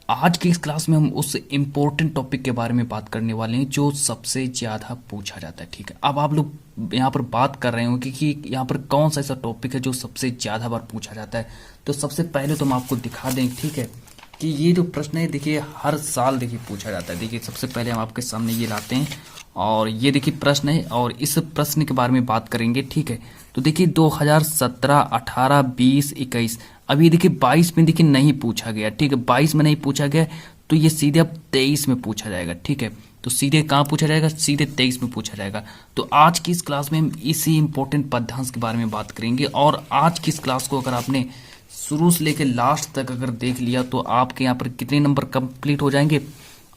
आज की इस क्लास में हम उस इम्पोर्टेंट टॉपिक के बारे में बात करने वाले हैं जो सबसे ज़्यादा पूछा जाता है। ठीक है, अब आप लोग यहाँ पर बात कर रहे हो कि यहाँ पर कौन सा ऐसा टॉपिक है जो सबसे ज़्यादा बार पूछा जाता है। तो सबसे पहले तो हम आपको दिखा दें, ठीक है, कि ये जो प्रश्न है देखिए हर साल देखिए पूछा जाता है। देखिए सबसे पहले हम आपके सामने ये लाते हैं और ये देखिए प्रश्न है और इस प्रश्न के बारे में बात करेंगे। ठीक है, तो देखिए 2017, 18, 20, 21, अभी देखिए 22 में देखिए नहीं पूछा गया। ठीक है, 22 में नहीं पूछा गया तो ये सीधे अब 23 में पूछा जाएगा। ठीक है, तो सीधे कहाँ पूछा जाएगा? सीधे 23 में पूछा जाएगा। तो आज की इस क्लास में हम इसी इंपॉर्टेंट पद्यांश के बारे में बात करेंगे और आज की इस क्लास को अगर आपने शुरू से लेकर लास्ट तक अगर देख लिया तो आपके यहाँ पर कितने नंबर कंप्लीट हो जाएंगे?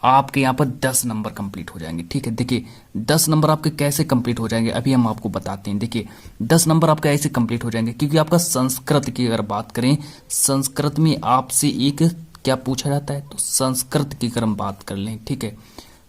आपके यहाँ पर 10 नंबर कंप्लीट हो जाएंगे। ठीक है, देखिए 10 नंबर आपके कैसे कंप्लीट हो जाएंगे अभी हम आपको बताते हैं। देखिए 10 नंबर आपके ऐसे कंप्लीट हो जाएंगे क्योंकि आपका संस्कृत की अगर बात करें, संस्कृत में आपसे एक क्या पूछा जाता है, तो संस्कृत की अगर हम बात कर लें, ठीक है,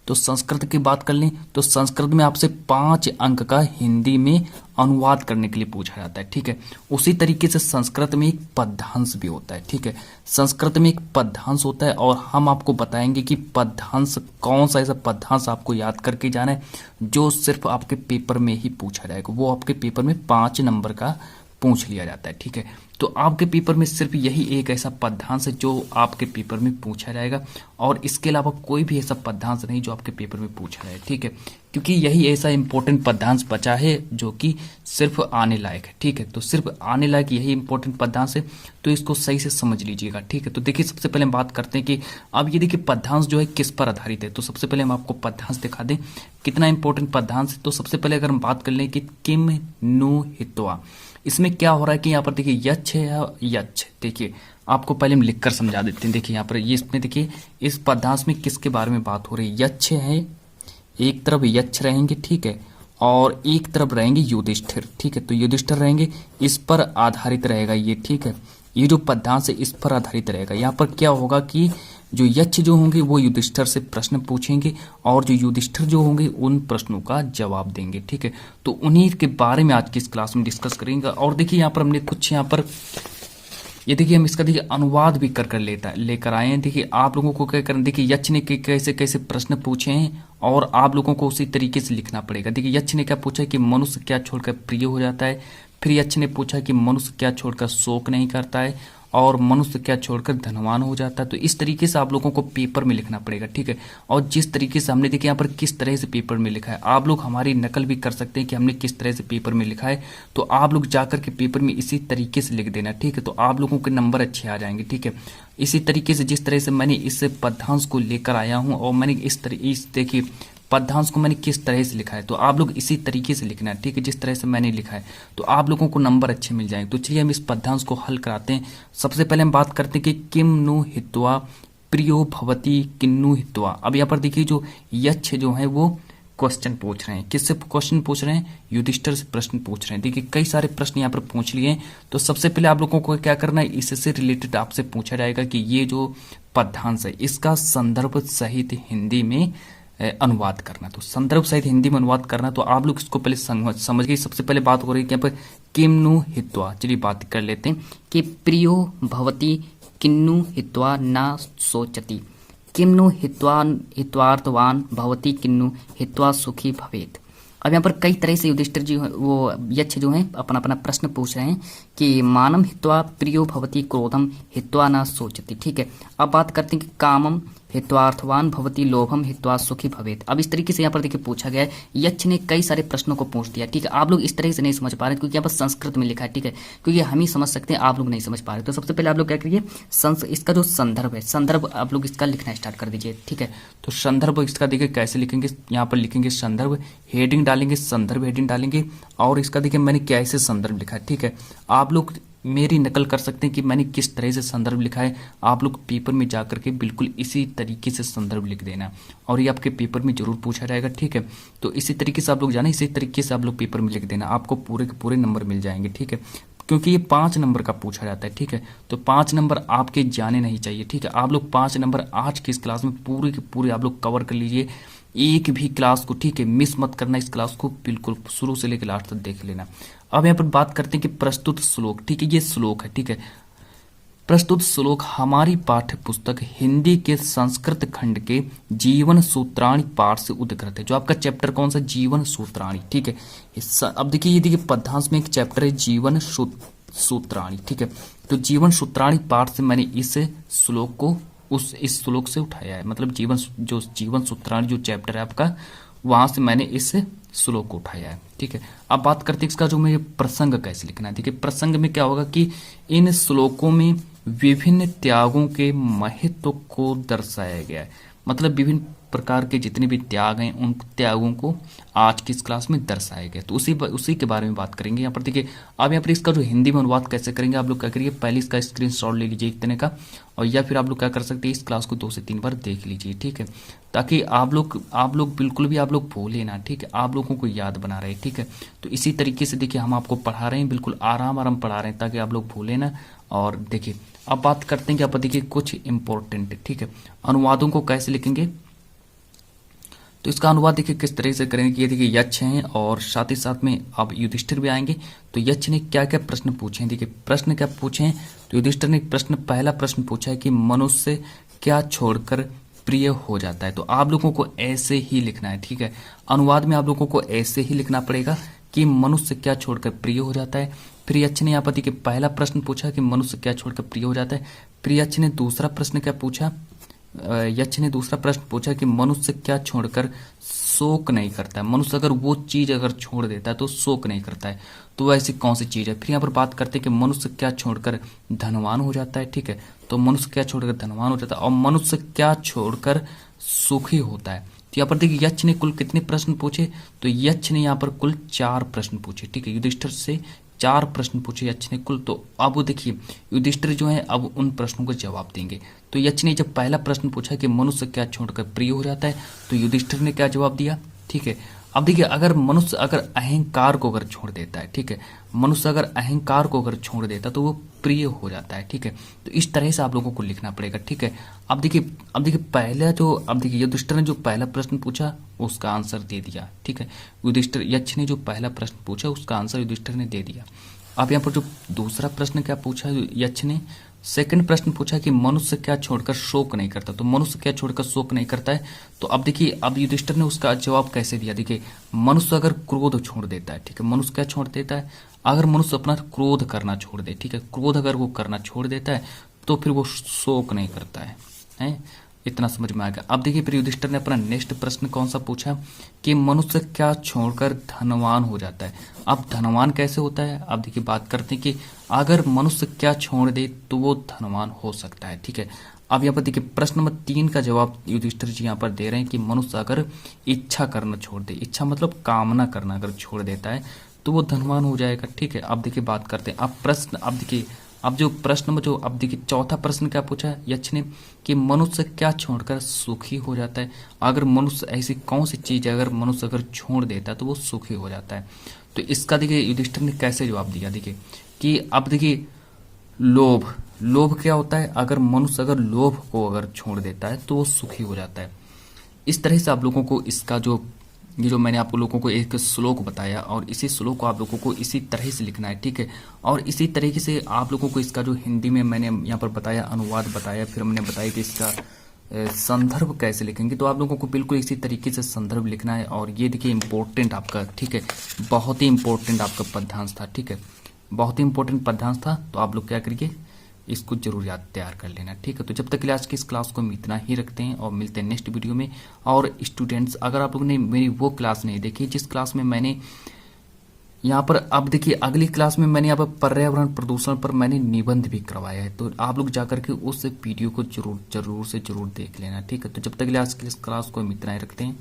तो संस्कृत की बात कर लें तो संस्कृत में आपसे 5 अंक का हिंदी में अनुवाद करने के लिए पूछा जाता है। ठीक है, उसी तरीके से संस्कृत में एक पद्यांश भी होता है। ठीक है, संस्कृत में एक पद्यांश होता है और हम आपको बताएंगे कि पद्यांश कौन सा ऐसा पद्यांश आपको याद करके जाना है जो सिर्फ आपके पेपर में ही पूछा जाएगा। वो आपके पेपर में 5 नंबर का पूछ लिया जाता है। ठीक है, तो आपके पेपर में सिर्फ यही एक ऐसा पद्यांश है जो आपके पेपर में पूछा जाएगा और इसके अलावा कोई भी ऐसा पद्यांश नहीं जो आपके पेपर में पूछा जाए। ठीक है, क्योंकि यही ऐसा इंपॉर्टेंट पद्यांश बचा है जो कि सिर्फ आने लायक है। ठीक है, तो सिर्फ आने लायक यही इंपॉर्टेंट पद्यांश है, तो इसको सही से समझ लीजिएगा। ठीक है, तो देखिए सबसे पहले हम बात करते हैं कि अब ये देखिए पद्यांश जो है किस पर आधारित है। तो सबसे पहले हम आपको पद्यांश दिखा दें कितना इंपॉर्टेंट पद्यांश है। तो सबसे पहले अगर हम बात कर लें कि किम नु हित्वा, इसमें क्या हो रहा है कि यहाँ पर देखिए यच्छ है या यच्छ। देखिए आपको पहले हम लिखकर समझा देते हैं। देखिए यहाँ पर ये इसमें देखिए इस पद्यांश में किसके बारे में बात हो रही है? यच्छ है, एक तरफ यच्छ रहेंगे, ठीक है, और एक तरफ रहेंगे युधिष्ठिर। ठीक है, तो युधिष्ठिर रहेंगे, इस पर आधारित रहेगा ये। ठीक है, ये जो पद्यांश है इस पर आधारित रहेगा। यहाँ पर क्या होगा कि जो यक्ष जो होंगे वो युधिष्ठिर से प्रश्न पूछेंगे और जो युधिष्ठिर जो होंगे उन प्रश्नों का जवाब देंगे। ठीक है, तो उन्हीं के बारे में आज की इस क्लास में डिस्कस करेंगे। और देखिए यहाँ पर हमने कुछ यहाँ पर ये देखिए हम इसका देखिए अनुवाद भी कर लेकर आए हैं। देखिए आप लोगों को क्या करना, देखिए यक्ष ने कैसे कैसे प्रश्न पूछे हैं और आप लोगों को उसी तरीके से लिखना पड़ेगा। देखिए यक्ष ने क्या पूछा कि मनुष्य क्या छोड़कर प्रिय हो जाता है, फिर यक्ष ने पूछा कि मनुष्य क्या छोड़कर शोक नहीं करता है और मनुष्य क्या छोड़कर धनवान हो जाता है। तो इस तरीके से आप लोगों को पेपर में लिखना पड़ेगा। ठीक है, और जिस तरीके से हमने देखिए यहाँ पर किस तरह से पेपर में लिखा है, आप लोग हमारी नकल भी कर सकते हैं कि हमने किस तरह से पेपर में लिखा है। तो आप लोग जाकर के पेपर में इसी तरीके से लिख देना। ठीक है, तो आप लोगों के नंबर अच्छे आ जाएंगे। ठीक है, इसी तरीके से जिस तरह से मैंने इस पद्यांश को लेकर आया हूँ और मैंने इस देखिए पद्यांश को मैंने किस तरह से लिखा है, तो आप लोग इसी तरीके से लिखना है। ठीक है, जिस तरह से मैंने लिखा है तो आप लोगों को नंबर अच्छे मिल जाएंगे। तो चलिए हम इस पद्यांश को हल कराते हैं। सबसे पहले हम बात करते हैं कि किम नु हित्वा प्रियो भवती किन्नु हित्वा। अब यहाँ पर देखिए जो यक्ष जो है वो क्वेश्चन पूछ रहे हैं। किससे क्वेश्चन पूछ रहे हैं? युधिष्ठिर से प्रश्न पूछ रहे हैं। देखिए कई सारे प्रश्न यहाँ पर पूछ लिए हैं। तो सबसे पहले आप लोगों को क्या करना है, इससे रिलेटेड आपसे पूछा जाएगा कि ये जो पद्यांश है इसका संदर्भ सहित हिंदी में अनुवाद करना। तो संदर्भ सहित हिंदी में अनुवाद करना, तो आप लोग इसको पहले समझ गए। सबसे पहले बात हो रही है कि यहाँ पर किम नु हित्वा। चलिए बात कर लेते हैं कि प्रियो भवती किन्नु हित्वा न सोचति, किम नु हित्वा हित्वार्थवान भवती किन्नु हित्वा सुखी भवेत। अब यहाँ पर कई तरह से युधिष्ठिर जी वो यक्ष जो हैं अपना अपना प्रश्न पूछ रहे हैं कि मानम हित्वा प्रियो भवती क्रोधम हित्वा न सोचति। ठीक है, अब बात करते हैं कि कामम हित्वार्थवान भवती लोभम हित्वा सुखी भवेत। अब इस तरीके से यहाँ पर देखिए पूछा गया है। यक्ष ने कई सारे प्रश्नों को पूछ दिया। ठीक है, आप लोग इस तरह से नहीं समझ पा रहे क्योंकि यहाँ पर संस्कृत में लिखा है। ठीक है, क्योंकि हम ही समझ सकते हैं, आप लोग नहीं समझ पा रहे। तो सबसे पहले आप लोग क्या करिए, इसका जो संदर्भ है, संदर्भ आप लोग इसका लिखना स्टार्ट कर दीजिए। ठीक है, तो संदर्भ इसका देखिए कैसे लिखेंगे, यहाँ पर लिखेंगे संदर्भ, हेडिंग डालेंगे, संदर्भ हेडिंग डालेंगे और इसका देखिए मैंने कैसे संदर्भ लिखा है। ठीक है, आप लोग मेरी नकल कर सकते हैं कि मैंने किस तरह से संदर्भ लिखा है। आप लोग पेपर में जाकर के बिल्कुल इसी तरीके से संदर्भ लिख देना और ये आपके पेपर में जरूर पूछा जाएगा। ठीक है, तो इसी तरीके से आप लोग जाना, इसी तरीके से आप लोग पेपर में लिख देना, आपको पूरे के पूरे नंबर मिल जाएंगे। ठीक है, क्योंकि ये 5 नंबर का पूछा जाता है। ठीक है, तो 5 नंबर आपके जाने नहीं चाहिए। ठीक है, आप लोग 5 नंबर आज की इस क्लास में पूरे के पूरे आप लोग कवर कर लीजिए, एक भी क्लास को। ठीक है, मिस मत करना इस क्लास को, बिल्कुल शुरू से लेकर लास्ट तक देख लेना। अब यहाँ पर बात करते हैं कि प्रस्तुत श्लोक। ठीक है, ये श्लोक है। ठीक है, प्रस्तुत श्लोक हमारी पाठ्य पुस्तक हिंदी के संस्कृत खंड के जीवन सूत्राणी पाठ से उद्धृत है। जो आपका चैप्टर कौन सा, जीवन सूत्राणी, ठीक है। अब देखिए, ये देखिए पद्यांश में एक चैप्टर है जीवन सूत्राणी, ठीक है। तो जीवन सूत्राणी पाठ से मैंने इस श्लोक को इस श्लोक से उठाया है, मतलब जीवन सूत्राणी जो चैप्टर है आपका, वहां से मैंने इस श्लोक को उठाया है, ठीक है। अब बात करते हैं इसका जो मैं प्रसंग कैसे लिखना है। देखिए प्रसंग में क्या होगा कि इन श्लोकों में विभिन्न त्यागों के महत्व को दर्शाया गया है, मतलब विभिन्न प्रकार के जितने भी त्याग हैं उन त्यागों को आज की इस क्लास में दर्शाया गया। तो उसी के बारे में बात करेंगे यहाँ पर। देखिए अब यहाँ पर इसका जो हिंदी में अनुवाद कैसे करेंगे, आप लोग क्या करिए, पहले इसका स्क्रीनशॉट ले लीजिए एक तरह का, और या फिर आप लोग क्या कर सकते हैं, इस क्लास को 2 से 3 बार देख लीजिए, ठीक है, ताकि आप लोग बिल्कुल भी आप लोग भूले ना, ठीक है, आप लोगों को याद बना रहे, ठीक है। तो इसी तरीके से देखिए हम आपको पढ़ा रहे हैं, बिल्कुल आराम पढ़ा रहे हैं ताकि आप लोग भूले ना। और देखिए अब बात करते हैं कि आप देखिए कुछ इंपॉर्टेंट, ठीक है, अनुवादों को कैसे लिखेंगे। तो इसका अनुवाद देखिए किस तरह से करेंगे कि ये देखिए यक्ष हैं और साथ ही साथ में अब युधिष्ठिर भी आएंगे। तो यक्ष ने क्या क्या प्रश्न पूछे हैं, देखिए प्रश्न क्या पूछे हैं। तो युधिष्ठिर ने पहला प्रश्न पूछा है कि मनुष्य क्या छोड़कर प्रिय हो जाता है। तो आप लोगों को ऐसे ही लिखना है, ठीक है, अनुवाद में आप लोगों को ऐसे ही लिखना पड़ेगा कि मनुष्य क्या छोड़कर प्रिय हो जाता है। फिर यक्ष ने यहाँ पर देखिए पहला प्रश्न पूछा कि मनुष्य क्या छोड़कर प्रिय हो जाता है। फिर यक्ष ने दूसरा प्रश्न क्या पूछा, यक्ष ने दूसरा प्रश्न पूछा कि मनुष्य क्या छोड़कर शोक नहीं करता है, मनुष्य अगर वो चीज अगर छोड़ देता है तो शोक नहीं करता है, तो वह ऐसी कौन सी चीज है। फिर यहाँ पर बात करते हैं कि मनुष्य क्या छोड़कर धनवान हो जाता है, ठीक है, तो मनुष्य क्या छोड़कर धनवान हो जाता है, और मनुष्य क्या छोड़कर सुखी होता है। तो यहाँ पर देखिए यक्ष ने कुल कितने प्रश्न पूछे, तो यक्ष ने यहाँ पर कुल 4 प्रश्न पूछे, ठीक है, युधिष्ठिर से 4 प्रश्न पूछे यक्ष ने कुल। तो अब वो देखिए युधिष्ठिर जो है अब उन प्रश्नों को जवाब देंगे। तो यक्ष ने जब पहला प्रश्न पूछा कि मनुष्य क्या छोड़कर प्रिय हो जाता है, तो युधिष्ठिर ने क्या जवाब दिया, ठीक है। अब देखिए अगर मनुष्य अगर अहंकार को अगर छोड़ देता है, ठीक है, मनुष्य अगर अहंकार को अगर छोड़ देता तो वो प्रिय हो जाता है, ठीक है। तो इस तरह से आप लोगों को लिखना पड़ेगा, ठीक है। अब देखिए पहला जो अब देखिए युधिष्ठिर ने जो पहला प्रश्न पूछा उसका आंसर दे दिया, ठीक है, युधिष्ठिर यक्ष ने जो पहला प्रश्न पूछा उसका आंसर युधिष्ठिर ने दे दिया। अब यहाँ पर जो दूसरा प्रश्न क्या पूछा यक्ष ने, सेकंड प्रश्न पूछा कि मनुष्य क्या छोड़कर शोक नहीं करता, तो मनुष्य क्या छोड़कर शोक नहीं करता है। तो अब देखिए अब युधिष्ठिर ने उसका जवाब कैसे दिया, देखिए मनुष्य अगर क्रोध छोड़ देता है, ठीक है, मनुष्य क्या छोड़ देता है, अगर मनुष्य अपना क्रोध करना छोड़ दे, ठीक है, क्रोध अगर वो करना छोड़ देता है तो फिर वो शोक नहीं करता है। इतना समझ में आ गया। अब देखिए फिर युधिष्ठिर ने अपना नेक्स्ट प्रश्न कौन सा पूछा कि मनुष्य क्या छोड़कर धनवान हो जाता है। अब धनवान कैसे होता है, अब देखिए बात करते हैं कि अगर मनुष्य क्या छोड़ दे तो वो धनवान हो सकता है, ठीक है। अब यहाँ पर देखिए प्रश्न नंबर 3 का जवाब युधिष्ठिर जी यहाँ पर दे रहे हैं कि मनुष्य अगर इच्छा करना छोड़ दे, इच्छा मतलब कामना करना अगर छोड़ देता है तो वो धनवान हो जाएगा, ठीक है। अब देखिए बात करते हैं अब प्रश्न, अब देखिए अब जो प्रश्न में जो अब देखिए चौथा प्रश्न क्या पूछा यक्ष ने कि मनुष्य क्या छोड़कर सुखी हो जाता है। अगर मनुष्य ऐसी कौन सी चीज है अगर मनुष्य अगर छोड़ देता है तो वो सुखी हो जाता है। तो इसका देखिए युधिष्ठिर ने कैसे जवाब दिया, देखिए कि अब देखिए लोभ क्या होता है, अगर मनुष्य अगर लोभ को अगर छोड़ देता है तो वो सुखी हो जाता है। इस तरह से आप लोगों को इसका ये जो मैंने आप लोगों को एक श्लोक बताया और इसी श्लोक को आप लोगों को इसी तरह से लिखना है, ठीक है। और इसी तरीके से आप लोगों को इसका जो हिंदी में मैंने यहाँ पर बताया अनुवाद बताया, फिर हमने बताया कि इसका संदर्भ कैसे लिखेंगे। तो आप लोगों को बिल्कुल इसी तरीके से संदर्भ लिखना है। और ये देखिए इंपॉर्टेंट आपका, ठीक है, बहुत ही इंपॉर्टेंट आपका पद्यांश था, ठीक है, बहुत ही इंपॉर्टेंट पद्यांश था। तो आप लोग क्या करिए इसको जरूर याद तैयार कर लेना, ठीक है। तो जब तक के लिए आज की इस क्लास को हम इतना ही रखते हैं और मिलते हैं नेक्स्ट वीडियो में। और स्टूडेंट्स अगर आप लोगों ने मेरी वो क्लास नहीं देखी जिस क्लास में मैंने यहाँ पर, अब देखिए अगली क्लास में मैंने यहाँ पर पर्यावरण प्रदूषण पर मैंने निबंध भी करवाया है, तो आप लोग जाकर के उस वीडियो को जरूर से जरूर देख लेना, ठीक है। तो जब तक के लिए आज की इस क्लास को हम इतना ही रखते हैं।